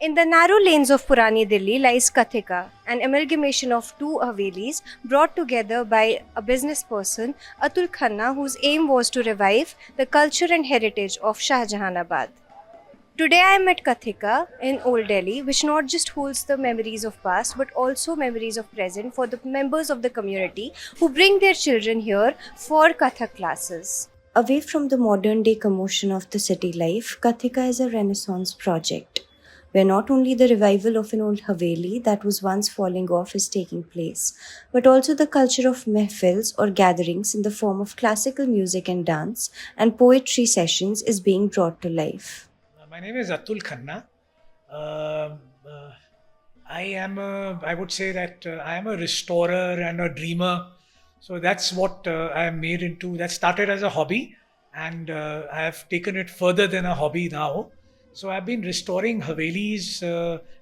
In the narrow lanes of Purani Delhi lies Kathika, an amalgamation of two Havelis brought together by a business person, Atul Khanna, whose aim was to revive the culture and heritage of Shahjahanabad. Today I am at Kathika in Old Delhi, which not just holds the memories of past but also memories of present for the members of the community who bring their children here for Kathak classes. Away from the modern day commotion of the city life, Kathika is a renaissance project where not only the revival of an old Haveli that was once falling off is taking place, but also the culture of mehfils or gatherings in the form of classical music and dance and poetry sessions is being brought to life. My name is Atul Khanna. Um uh, I would say that I am a restorer and a dreamer. So that's what I am made into. That started as a hobby, and I have taken it further than a hobby now. So I've been restoring Havelis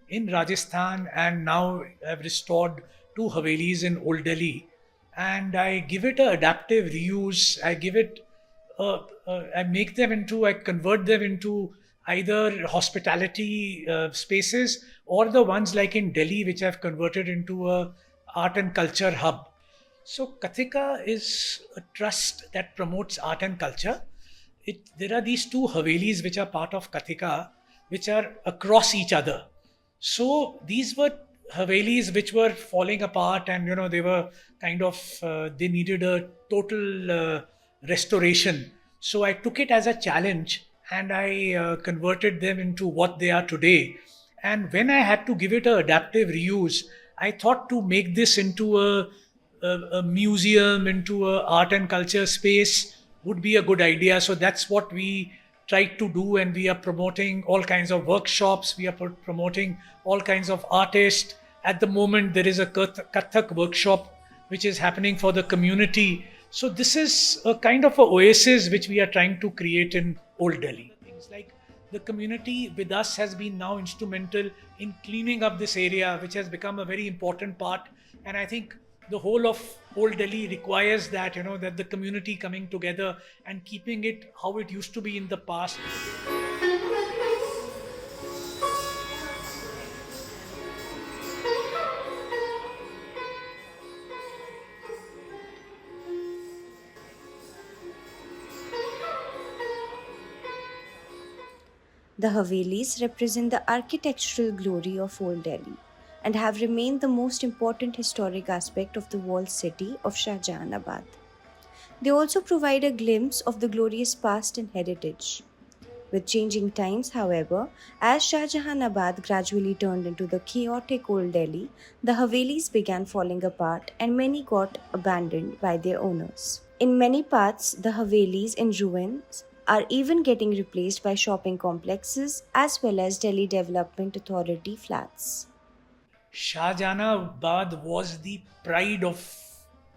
in Rajasthan, and now I've restored two Havelis in Old Delhi. And I give it a adaptive reuse. I make them into, I convert them into either hospitality spaces or the ones like in Delhi, which I've converted into a art and culture hub. So Kathika is a trust that promotes art and culture. There are these two Havelis which are part of Kathika, which are across each other. So these were Havelis which were falling apart, and they were kind of they needed a total restoration. So I took it as a challenge, and I converted them into what they are today. And when I had to give it a adaptive reuse, I thought to make this into a museum, into a art and culture space would be a good idea. So that's what we tried to do, and we are promoting all kinds of workshops. We are promoting all kinds of artists. At the moment, there is a Kathak workshop which is happening for the community. So this is a kind of a oasis which we are trying to create in Old Delhi. Things like the community with us has been now instrumental in cleaning up this area, which has become a very important part. And I think the whole of Old Delhi requires that, that the community coming together and keeping it how it used to be in the past. The Havelis represent the architectural glory of Old Delhi and have remained the most important historic aspect of the walled city of Shahjahanabad. They also provide a glimpse of the glorious past and heritage. With changing times, however, as Shahjahanabad gradually turned into the chaotic Old Delhi, the Havelis began falling apart and many got abandoned by their owners. In many parts, the Havelis in ruins are even getting replaced by shopping complexes as well as Delhi Development Authority flats. Shahjahanabad was the pride of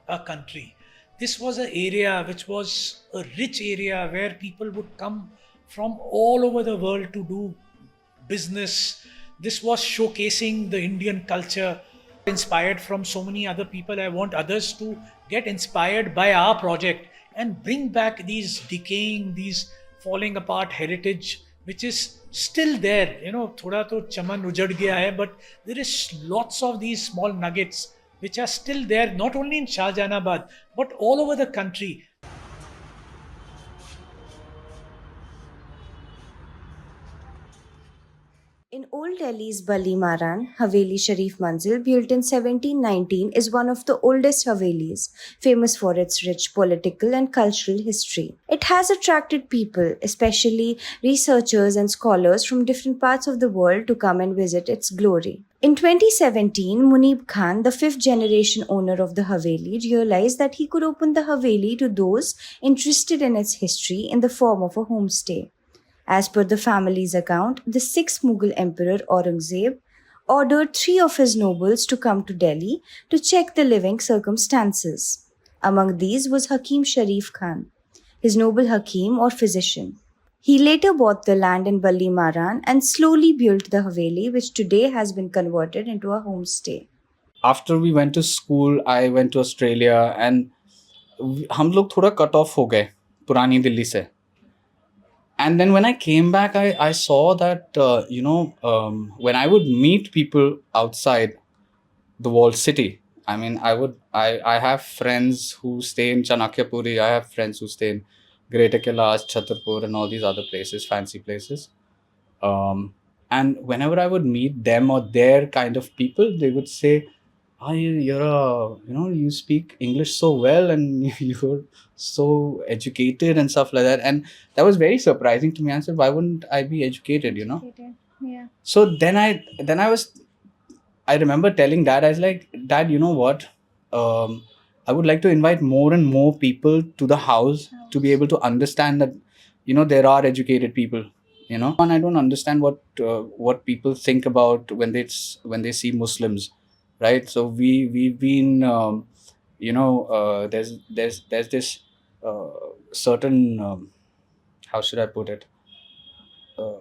a country. This was an area which was a rich area where people would come from all over the world to do business. This was showcasing the Indian culture, inspired from so many other people. I want others to get inspired by our project and bring back these decaying, these falling apart heritage, which is still there. Thoda to chaman ujad gaya hai, but there is lots of these small nuggets which are still there, not only in Shahjahanabad, but all over the country. In Old Delhi's Bali Maran, Haveli Sharif Manzil, built in 1719, is one of the oldest Havelis, famous for its rich political and cultural history. It has attracted people, especially researchers and scholars from different parts of the world, to come and visit its glory. In 2017, Munib Khan, the fifth generation owner of the Haveli, realized that he could open the Haveli to those interested in its history in the form of a homestay. As per the family's account, the sixth Mughal emperor Aurangzeb ordered three of his nobles to come to Delhi to check the living circumstances. Among these was Hakim Sharif Khan, his noble Hakim or physician. He later bought the land in Balli Maran and slowly built the Haveli, which today has been converted into a homestay. After we went to school, I went to Australia, and हम लोग थोड़ा cut off हो गए पुरानी दिल्ली से. And then when I came back, I saw that when I would meet people outside the walled city. I mean, I have friends who stay in Chanakyapuri. I have friends who stay in Greater Kailash, Chhatarpur, and all these other places, fancy places. And whenever I would meet them or their kind of people, they would say, "Ah, you're a, you speak English so well, and you're so educated and stuff like that." And that was very surprising to me. I said, "Why wouldn't I be educated?" Yeah. So I remember telling Dad, I was like, "Dad, you know what? I would like to invite more and more people to the house to be able to understand that, there are educated people. And I don't understand what people think about when they see Muslims, right? So we've been, there's this certain, how should I put it? Uh,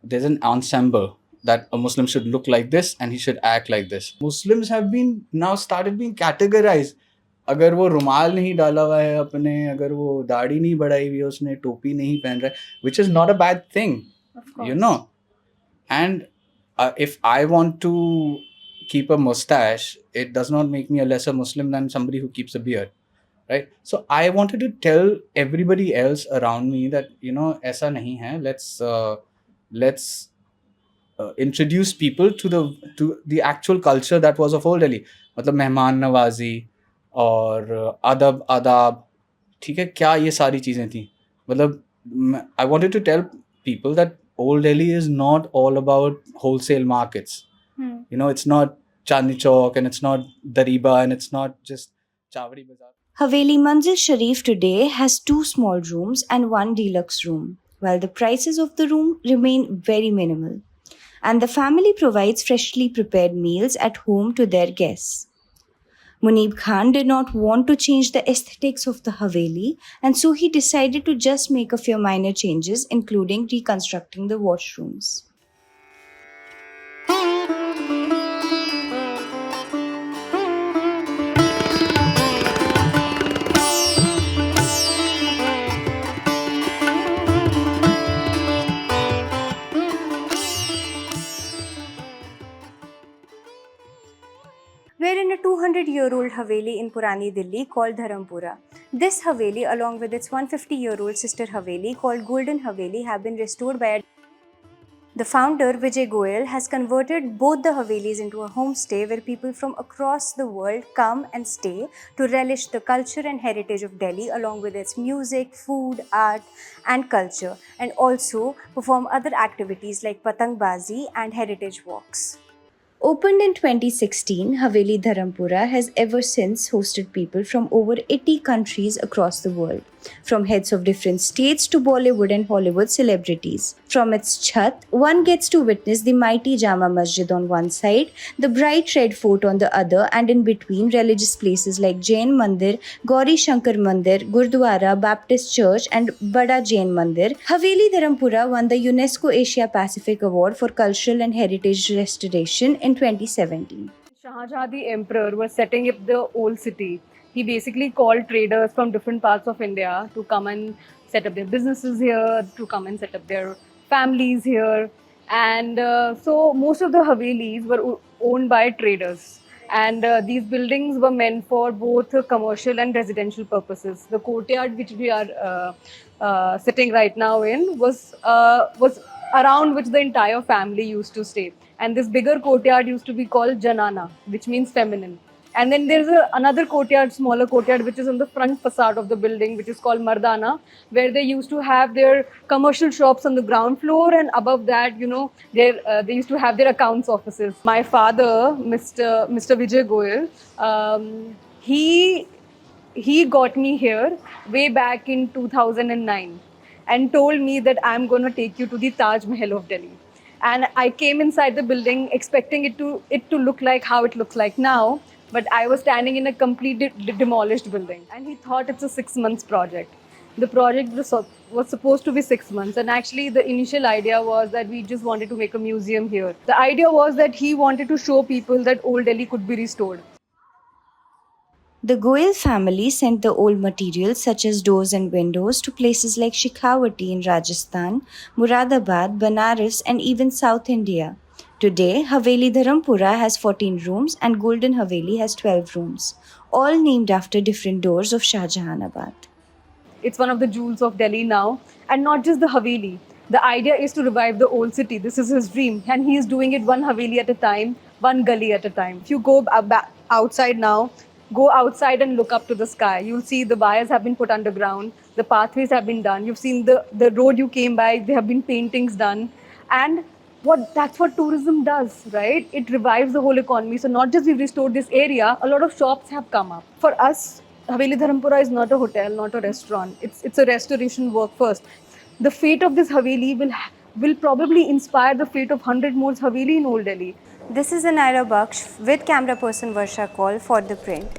there's an ensemble that a Muslim should look like this and he should act like this. Muslims have been now started being categorized. अगर वो रुमाल नहीं डाला हुआ है अपने, अगर वो दाढ़ी नहीं बढ़ाई हुई है उसने, टोपी नहीं पहन रहा है, which is not a bad thing, and if I want to keep a mustache, it does not make me a lesser Muslim than somebody who keeps a beard, right? So I wanted to tell everybody else around me that, aisa nahi hai. Let's introduce people to the actual culture that was of old Delhi. मतलब मेहमान नवाजी और अदब आदाब, ठीक है, क्या ये सारी चीज़ें थी. मतलब I wanted to tell people that old Delhi is not all about wholesale markets. It's not Chandni Chowk, and it's not Dariba, and it's not just Chavadi Bazaar. Haveli Manzil Sharif today has 2 small rooms and 1 deluxe room, while the prices of the room remain very minimal. And the family provides freshly prepared meals at home to their guests. Munib Khan did not want to change the aesthetics of the Haveli, and so he decided to just make a few minor changes, including reconstructing the washrooms. We're in a 200-year-old Haveli in Purani Delhi called Dharampura. This Haveli, along with its 150-year-old sister Haveli called Golden Haveli, have been restored by the founder, Vijay Goyal, has converted both the Havelis into a homestay where people from across the world come and stay to relish the culture and heritage of Delhi along with its music, food, art and culture, and also perform other activities like Patangbazi and heritage walks. Opened in 2016, Haveli Dharampura has ever since hosted people from over 80 countries across the world, from heads of different states to Bollywood and Hollywood celebrities. From its chhat, one gets to witness the mighty Jama Masjid on one side, the bright red fort on the other, and in between religious places like Jain Mandir, Gauri Shankar Mandir, Gurdwara, Baptist Church, and Bada Jain Mandir. Haveli Dharampura won the UNESCO Asia Pacific Award for Cultural and Heritage Restoration in 2017. Shahjahan the emperor was setting up the old city. He basically called traders from different parts of India to come and set up their businesses here, to come and set up their families here. And so most of the Havelis were owned by traders. And these buildings were meant for both commercial and residential purposes. The courtyard which we are sitting right now in was around which the entire family used to stay. And this bigger courtyard used to be called Janana, which means feminine. And then there's another courtyard, smaller courtyard, which is on the front facade of the building, which is called Mardana, where they used to have their commercial shops on the ground floor, and above that, they used to have their accounts offices. My father, Mr. Vijay Goyal, he got me here way back in 2009 and told me that I'm going to take you to the Taj Mahal of Delhi. And I came inside the building expecting it to look like how it looks like now, but I was standing in a completely demolished building. And he thought it's a 6 months project. The project was supposed to be 6 months, and actually the initial idea was that we just wanted to make a museum here. The idea was that he wanted to show people that old Delhi could be restored. The Goyal family sent the old materials such as doors and windows to places like Shekhawati in Rajasthan, Muradabad, Banaras, and even South India. Today, Haveli Dharampura has 14 rooms and Golden Haveli has 12 rooms, all named after different doors of Shah Jahanabad. It's one of the jewels of Delhi now, and not just the Haveli. The idea is to revive the old city. This is his dream, and he is doing it one Haveli at a time, one gully at a time. If you go outside now, go outside and look up to the sky. You'll see the wires have been put underground, the pathways have been done. You've seen the road you came by, there have been paintings done. And that's what tourism does, right? It revives the whole economy. So not just we've restored this area, a lot of shops have come up. For us, Haveli Dharampura is not a hotel, not a restaurant. It's a restoration work first. The fate of this Haveli will probably inspire the fate of 100 more Haveli in Old Delhi. This is Anaira Baksh with camera person Varsha Kaul for The Print.